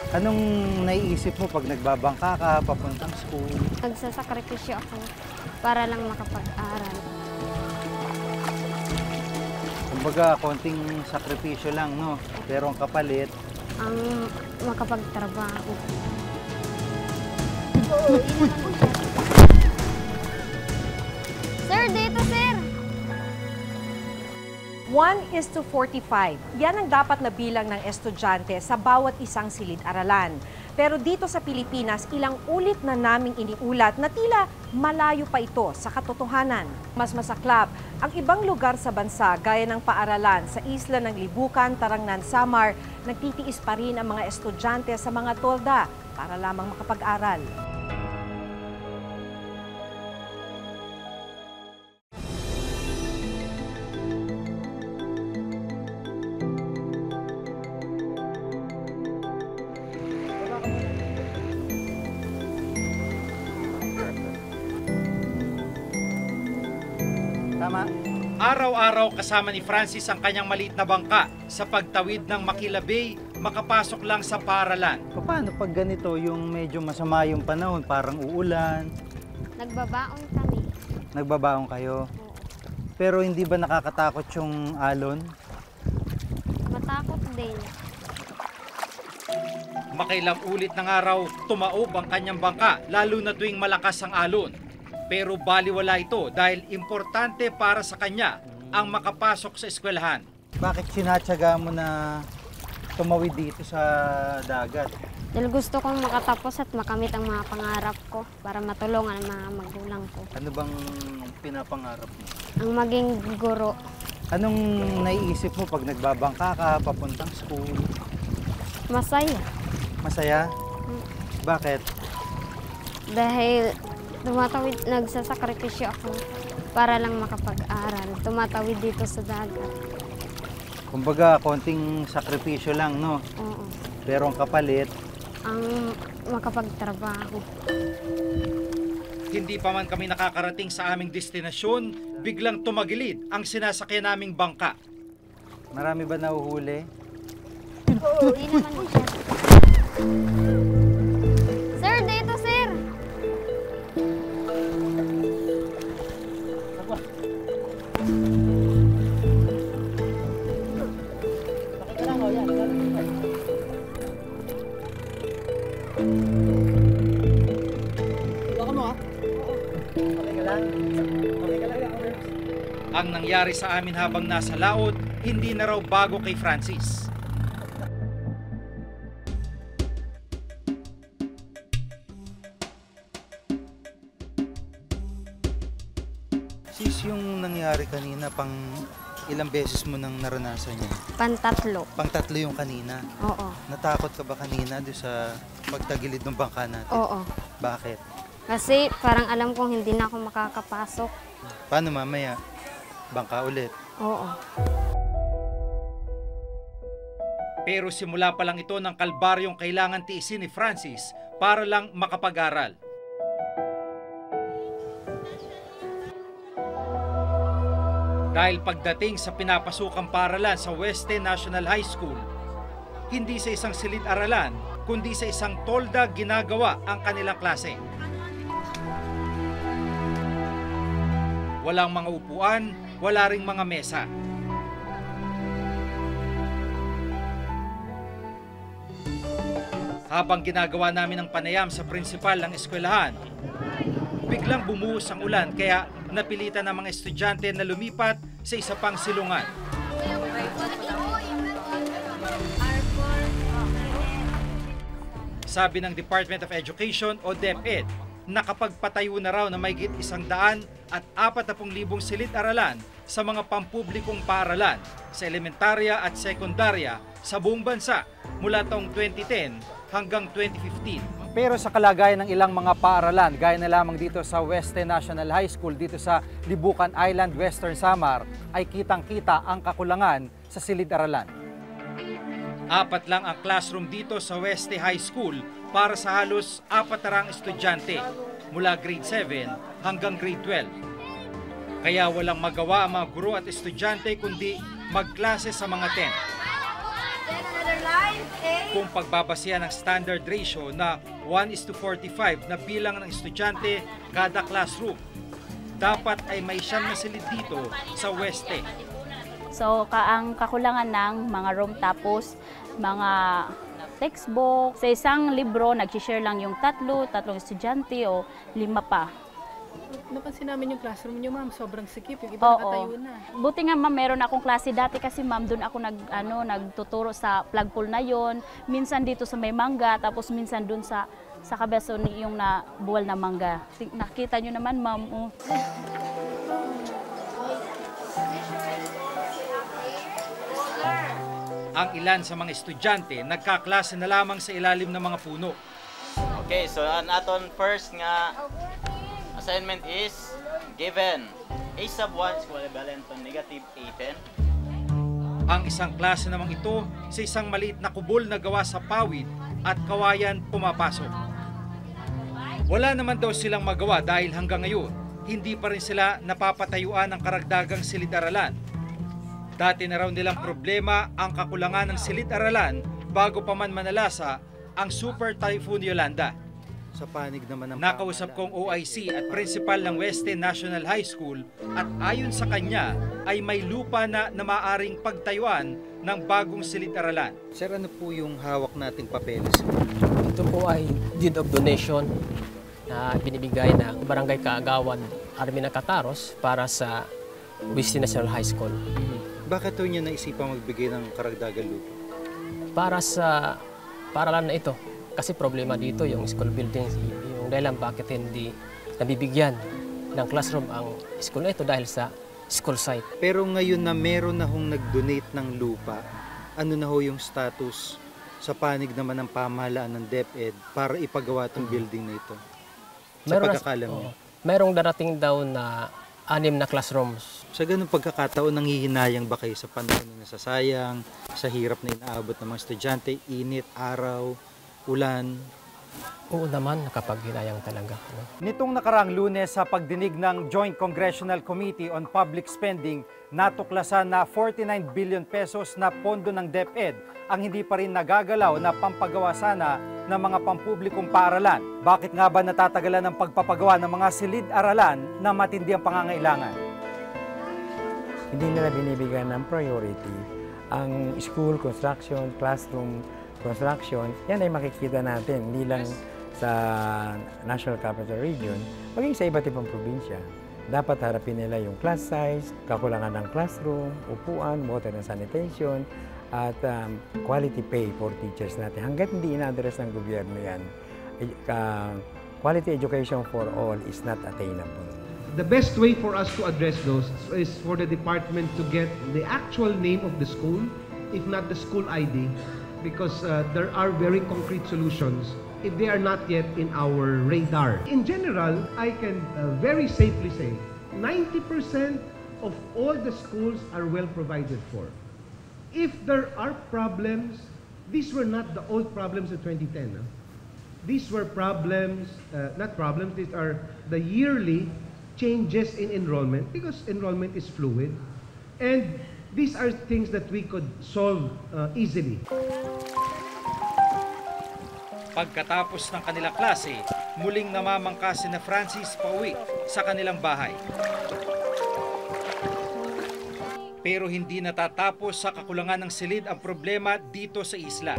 Anong naiisip mo pag nagbabangka ka, papuntang school? Nagsasakripisyo ako para lang makapag-aral. Kumbaga, konting sakripisyo lang, no? Pero ang kapalit, Ang makapagtrabaho. Sir, dito sir! 1:45. Yan ang dapat na bilang ng estudyante sa bawat isang silid-aralan. Pero dito sa Pilipinas, ilang ulit na naming iniulat na tila malayo pa ito sa katotohanan. Mas masaklap, ang ibang lugar sa bansa gaya ng paaralan sa isla ng Libukan, Tarangnan, Samar, nagtitiis pa rin ang mga estudyante sa mga tolda para lamang makapag-aral. tama? Araw-araw kasama ni Francis ang kanyang maliit na bangka sa pagtawid ng Makila Bay, makapasok lang sa paaralan. Paano pag ganito, yung medyo masama yung panahon, parang uulan, Nagbabaon kami. nagbabaong kayo? Oo. Pero hindi ba nakakatakot yung alon? Matakot din. Makailang ulit ng araw, tumaob ang kanyang bangka, lalo na tuwing malakas ang alon. Pero baliwala ito dahil importante para sa kanya ang makapasok sa eskwelahan. Bakit sinatsaga mo na tumawid dito sa dagat? Dahil gusto kong makatapos at makamit ang mga pangarap ko para matulungan ang mga magulang ko. Ano bang pinapangarap mo? Ang maging guro. Anong naiisip mo pag nagbabangka ka, papuntang school? Masaya. Masaya? Bakit? Dahil nagsasakripisyo ako para lang makapag-aral. Tumatawid dito sa dagat. Kumbaga, konting sakripisyo lang, no? Oo. Pero ang kapalit, Ang makapagtrabaho. Hindi pa man kami nakakarating sa aming destinasyon, biglang tumagilid ang sinasakyan naming bangka. marami ba nahuhuli? Hindi naman sir. Sir, dito sir! Ang nangyari sa amin habang nasa laot, hindi na raw bago kay Francis. Sis, yung nangyari kanina, pang ilang beses mo nang naranasan yan? Pantatlo. Pang-tatlo yung kanina. Oo. Natakot ka ba kanina doon sa pagtagilid ng bangka natin? Oo. Bakit? Kasi parang alam kong hindi na ako makakapasok. Paano mamaya? Bangka ulit. Oo. Pero simula pa lang ito ng kalbaryong kailangan tiisin ni Francis para lang makapag-aral. Dahil pagdating sa pinapasukang paaralan sa Weste National High School, hindi sa isang silid-aralan, kundi sa isang tolda ginagawa ang kanilang klase. Walang mga upuan, wala ring mga mesa. Habang ginagawa namin ang panayam sa prinsipal ng eskwelahan, biglang bumuhos ang ulan kaya napilitan ng mga estudyante na lumipat sa isa pang silungan. Sabi ng Department of Education o DepEd, nakapagpatayo na raw na mahigit 140,000 silid-aralan sa mga pampublikong paaralan sa elementarya at sekundarya sa buong bansa mula taong 2010 hanggang 2015. Pero sa kalagayan ng ilang mga paaralan, gaya na lamang dito sa Weste National High School, dito sa Libukan Island, Western Samar, ay kitang-kita ang kakulangan sa silid-aralan. 4 lang ang classroom dito sa Weste High School para sa halos 400 estudyante mula grade 7 hanggang grade 12. Kaya walang magawa ang mga guro at estudyante kundi magklase sa mga tent. Kung pagbabasihan ng standard ratio na 1:45 na bilang ng estudyante kada classroom, dapat ay may 9 na silid dito sa Weste. So, ang kakulangan ng mga room tapos mga textbook. Sa isang libro, nag-share lang yung tatlong estudyante o 5 pa. Napansin namin yung classroom niyo, ma'am, sobrang sikip. Yung iba Oo. nakatayo na. Buti nga ma'am, meron akong klase dati kasi ma'am, doon ako nagtuturo sa flagpole na yon. Minsan dito sa may mangga, tapos minsan doon sa kabeso yung na buwal na mangga. Nakita nyo naman ma'am. Oh. Ang ilan sa mga estudyante nagkaklase na lamang sa ilalim ng mga puno. Okay, so ang aton first nga assignment is given a sub 1 is equivalent to negative 18. Ang isang klase namang ito sa isang maliit na kubol na gawa sa pawid at kawayan pumapasok. Wala naman daw silang magawa dahil hanggang ngayon, hindi pa rin sila napapatayuan ng karagdagang silid-aralan. Dati na raw nilang problema ang kakulangan ng silid-aralan bago pa man manalasa ang Super Typhoon Yolanda. Sa panig naman ng Nakausap kong OIC at principal ng Weste National High School at ayon sa kanya ay may lupa na maaring pagtayuan ng bagong silid-aralan. Sir, ano po yung hawak nating papeles? Ito po ay deed of donation na binibigay ng Barangay Kaagawan Army ng Cataros para sa Weste National High School. Bakit po niyo naisipang magbigay ng karagdagang lupa? Para lang na ito. Kasi problema dito yung school buildings, yung dahilan bakit hindi nabibigyan ng classroom ang school na ito dahil sa school site. Pero ngayon na meron na hong nag-donate ng lupa, ano na ho yung status sa panig naman ng pamahalaan ng DepEd para ipagawa itong building na ito? Sa pagkakalam niyo? Merong darating daw na 6 na classrooms. Sa ganung pagkakataon, nanghihinayang ba kayo sa panahon na nasasayang, sa hirap na inaabot ng mga estudyante, init, araw, ulan? Oo naman, nakapaghinayang talaga. Nitong nakarang Lunes sa pagdinig ng Joint Congressional Committee on Public Spending, natuklasan na 49 billion pesos na pondo ng DepEd ang hindi pa rin nagagalaw na pampagawa sana ng mga pampublikong paaralan. Bakit nga ba natatagalan ng pagpapagawa ng mga silid-aralan na matindi ang pangangailangan? Hindi nila binibigyan ng priority ang school construction, classroom construction. Yan ay makikita natin, hindi lang sa National Capital Region, maging sa iba't ibang probinsya. Dapat harapin nila yung class size, kakulangan ng classroom, upuan, water and sanitation, at quality pay for teachers natin. Hanggat hindi ina-address ng gobyerno yan, quality education for all is not attainable. The best way for us to address those is for the department to get the actual name of the school, if not the school ID, because there are very concrete solutions if they are not yet in our radar. In general, I can very safely say 90% of all the schools are well provided for. If there are problems, these were not the old problems of 2010. These were problems, not problems, these are the yearly changes in enrollment because enrollment is fluid. And these are things that we could solve easily. Pagkatapos ng kanilang klase, muling namamangka sina Francis pauwi sa kanilang bahay. Pero hindi natatapos sa kakulangan ng silid ang problema dito sa isla.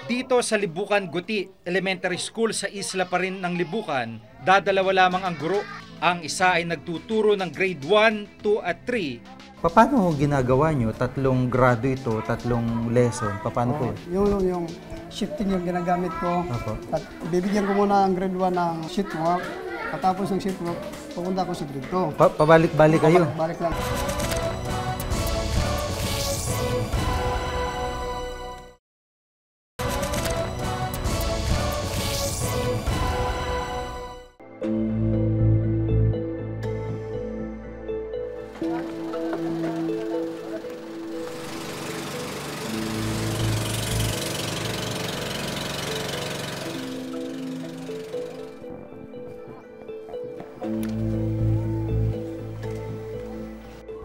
Dito sa Libukan Guti Elementary School sa isla pa rin ng Libukan, dadalawa lamang ang guro. Ang isa ay nagtuturo ng grade 1, 2 at 3. Paano ho ginagawa nyo? 3 grado ito, 3 lesson. Paano po? Yung shifting yung ginagamit ko. At bibigyan ko muna ang grade 1 ng sheet work. Patapos ng sheet work, pupunta ko sa grade 2. Pabalik-balik kayo? Pabalik lang.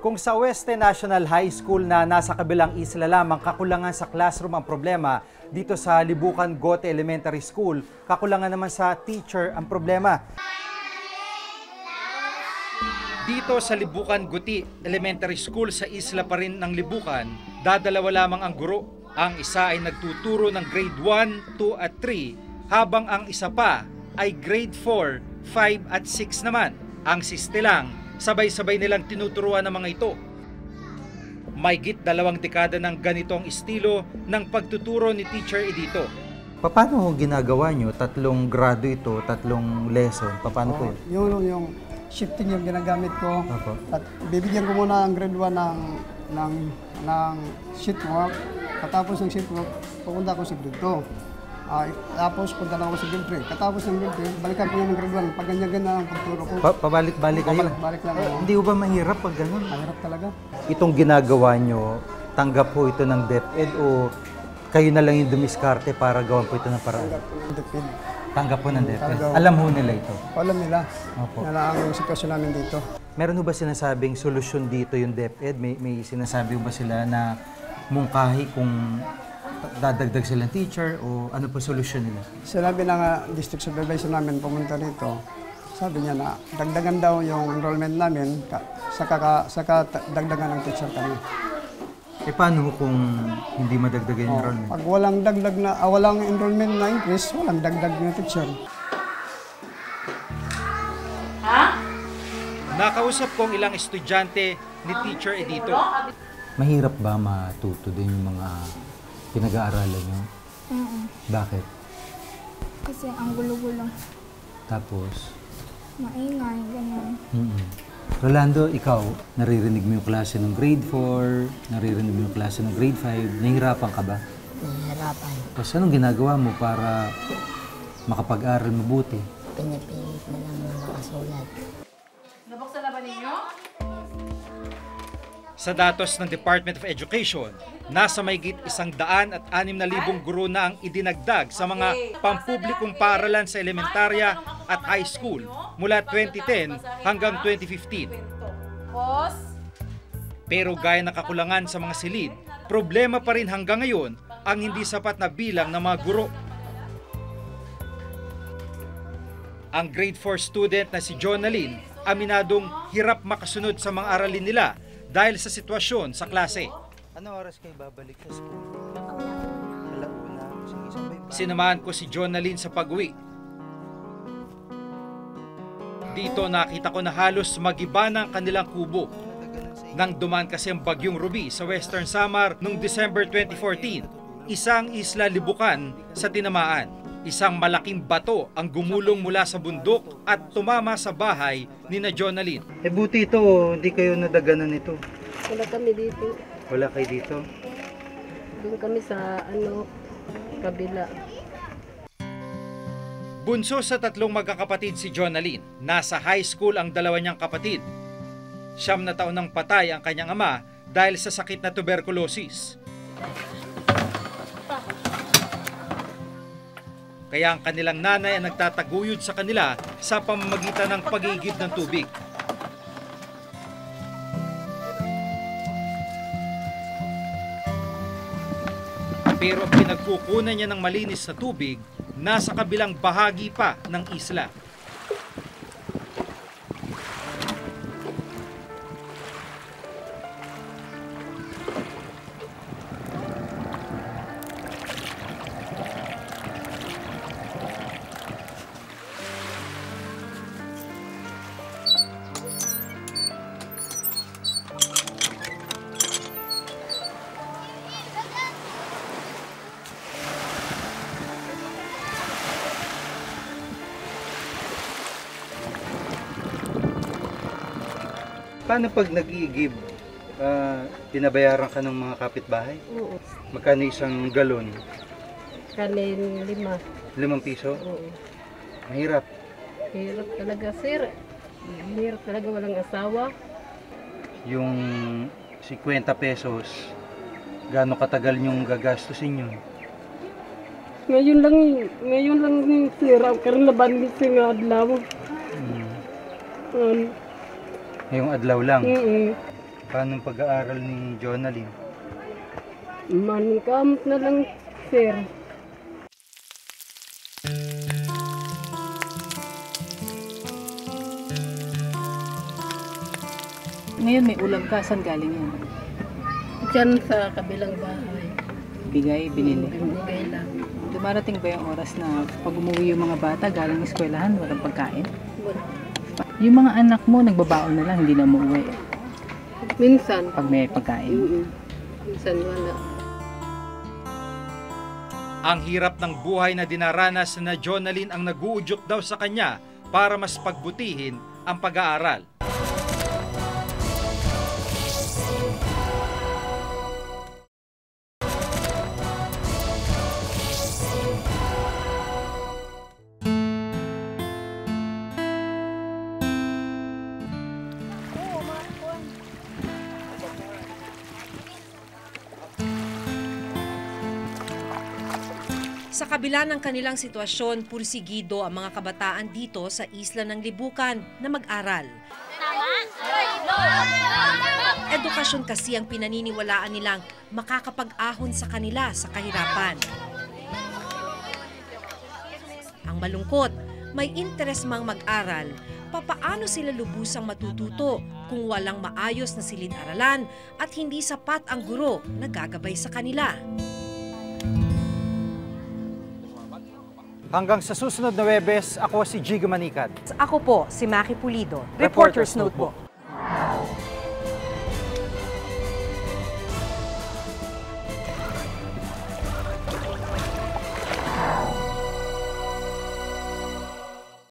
Kung sa Oeste National High School na nasa kabilang isla lamang kakulangan sa classroom ang problema, dito sa Libukan Gote Elementary School, kakulangan naman sa teacher ang problema. Dito sa Libukan Guti Elementary School sa isla pa rin ng Libukan, dadalawa lamang ang guro. Ang isa ay nagtuturo ng grade 1, 2 at 3, habang ang isa pa ay grade 4, 5 at 6 naman. Ang siste lang, sabay-sabay nilang tinuturuan ng mga ito. Mahigit 2 dekada ng ganitong estilo ng pagtuturo ni Teacher Edito. Paano ginagawa nyo? 3 grado ito, 3 lesson. Paano po yun? Yung shifting yung ginagamit ko. Opo. At bibigyan ko muna ang grade 1 ng sheet work. Katapos ng sheet work, pupunta ko sa grade 2. Tapos punta na ako sa grade 3. Katapos ng grade 3, balikan ko yung grade 1. Pag ganyan-ganyan ang pagturo ko. Pabalik-balik kayo? Pabalik lang. Hindi ba mahirap pag ganun? Mahirap talaga. Itong ginagawa nyo, tanggap po ito ng DepEd o kayo na lang yung dumiskarte para gawan po ito ng paraan? Tanggap po ng DepEd. Tanggap po ng DepEd. Alam ho nila ito? Alam nila. Opo. Na ang sitwasyon namin dito. Meron ho ba sinasabing solusyon dito yung DepEd? May sinasabi ho ba sila na mungkahi kung dadagdag silang teacher o ano po solusyon nila? Sinabi ng district supervisor namin pumunta rito. Sabi niya na dagdagan daw yung enrollment namin saka dagdagan ng teacher kami. Paano kung hindi madagdagan yung enrollment? Pag walang enrollment na increase, walang dagdag na teacher. Nakausap kong ilang estudyante ni Teacher Edito. Mahirap ba matuto din yung mga pinag-aaralan nyo? Bakit? Kasi ang gulo-gulo. Tapos? Maingay, ganyan. Rolando, ikaw, naririnig mo yung klase ng grade 4, naririnig mo yung klase ng grade 5, nahihirapan ka ba? Nahihirapan. Tapos anong ginagawa mo para makapag-aral mabuti? Pinipilit na lang makasulat. Nabuksan na ba ninyo? Sa datos ng Department of Education, nasa mahigit 106,000 guro na ang idinagdag sa mga pampublikong paaralan sa elementarya at high school mula 2010 hanggang 2015. Pero gaya ng kakulangan sa mga silid, problema pa rin hanggang ngayon ang hindi sapat na bilang ng mga guro. Ang grade 4 student na si Jonalyn, aminadong hirap makasunod sa mga aralin nila dahil sa sitwasyon sa klase. Ano oras kayo babalik sa school? Sinamahan ko si Jonalyn sa pag-uwi. Dito nakita ko na halos mag-iba ng kanilang kubo. Nang dumaan kasi ang bagyong Ruby sa Western Samar noong December 2014, isang isla libukan sa tinamaan. Isang malaking bato ang gumulong mula sa bundok at tumama sa bahay ni na Jonalyn. Buti ito, hindi kayo nadaganan nito. Wala kami dito. Wala kayo dito? Doon kami sa kabila. Bunso sa 3 magkakapatid si Jonalyn. Nasa high school ang 2 niyang kapatid. 9 na taon nang patay ang kanyang ama dahil sa sakit na tuberculosis. Kaya ang kanilang nanay ang nagtataguyod sa kanila sa pamamagitan ng pag-iigib ng tubig. Pero pinagkukunan niya ng malinis na tubig nasa kabilang bahagi pa ng isla. Paano pag nag-iigib, pinabayaran ka ng mga kapitbahay? Oo. Magkano isang galon? Kanin 5. 5 piso? Oo. Mahirap. Hirap talaga, sir. Hirap talaga, walang asawa. Yung 50 pesos, gaano katagal yung gagastusin yun? Ngayon lang ni sir, karon laban sa nga adlaw. Ngayong adlaw lang? Paano ang pag-aaral ni Jonalyn? Mankamot na lang, sir. Ngayon may ulam ka, saan galing yan? Diyan sa kabilang bahay. Bigay, binili. Bigay lang. Dumarating ba yung oras na pag umuwi yung mga bata galing eskwelahan, walang pagkain? Wala. Yung mga anak mo, nagbabaon na lang, hindi na umuwi. Minsan. Pag may pagkain. Minsan wala. Ang hirap ng buhay na dinaranas na Jonalyn ang naguudyok daw sa kanya para mas pagbutihin ang pag-aaral. Sa kabila ng kanilang sitwasyon, pursigido ang mga kabataan dito sa Isla ng Libukan na mag-aral. Edukasyon kasi ang pinaniniwalaan nilang makakapag-ahon sa kanila sa kahirapan. Ang malungkot, may interes mang mag-aral, papaano sila lubusang matututo kung walang maayos na silid-aralan at hindi sapat ang guro na gagabay sa kanila. Hanggang sa susunod na Webes, ako si Jigo Manikat. Ako po, si Maki Pulido, Reporter's Notebook.